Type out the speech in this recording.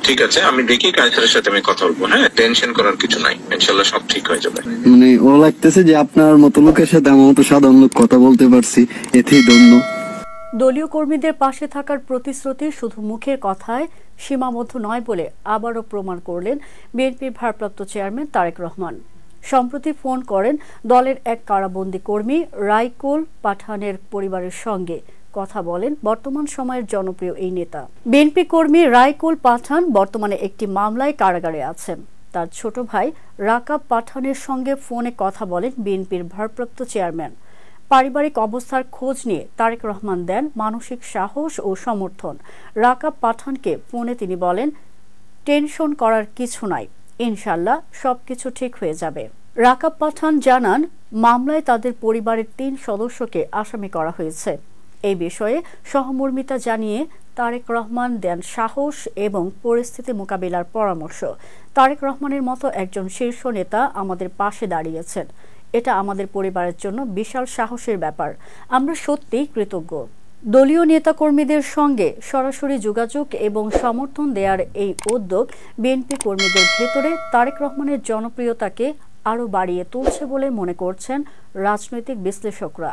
ঠিক আছে, আমি দেখি কায়সারের সাথে আমি কথা বলবো। হ্যাঁ, টেনশন করার কিছু নাই, ইনশাল্লাহ সব ঠিক হয়ে যাবে। মানে ও লাগতেছে যে আপনার মতো লোকের সাথে আমার মতো সাধারণ লোক কথা বলতে পারছি, এতেই ধন্য। দলীয় কর্মীদের পাশে থাকার প্রতিশ্রুতি শুধু মুখের কথায় সীমাবদ্ধ নয় বলে আবারও প্রমাণ করলেন বিএনপির ভারপ্রাপ্ত চেয়ারম্যান তারেক রহমান। সম্প্রতি ফোন করেন দলের এক কারাবন্দী কর্মী রাইকুল পাঠানের পরিবারের সঙ্গে। কথা বলেন বর্তমান সময়ের জনপ্রিয় এই নেতা। বিএনপি কর্মী রাইকুল পাঠান বর্তমানে একটি মামলায় কারাগারে আছেন। তার ছোট ভাই রাকাব পাঠানের সঙ্গে ফোনে কথা বলেন বিএনপির ভারপ্রাপ্ত চেয়ারম্যান। পারিবারিক অবস্থার খোঁজ নিয়ে তারেক রহমান দেন মানসিক সাহস ও সমর্থন। রাকাব পাঠানকে ফোনে তিনি বলেন, টেনশন করার কিছু নাই, ইনশাল্লাহ সবকিছু ঠিক হয়ে যাবে। রাকাব পাঠান জানান, মামলায় তাদের পরিবারের 3 সদস্যকে আসামি করা হয়েছে। এই বিষয়ে সহমর্মিতা জানিয়ে তারেক রহমান দেন সাহস এবং পরিস্থিতি মোকাবিলার পরামর্শ। তারেক রহমানের মতো একজন শীর্ষ নেতা আমাদের পাশে দাঁড়িয়েছেন। এটা আমাদের পরিবারের জন্য বিশাল সাহসের ব্যাপার। আমরা সত্যিই কৃতজ্ঞ। দলীয় নেতাকর্মীদের সঙ্গে সরাসরি যোগাযোগ এবং সমর্থন দেওয়ার এই উদ্যোগ বিএনপি কর্মীদের ভেতরে তারেক রহমানের জনপ্রিয়তাকে আরও বাড়িয়ে তুলছে বলে মনে করছেন রাজনৈতিক বিশ্লেষকরা।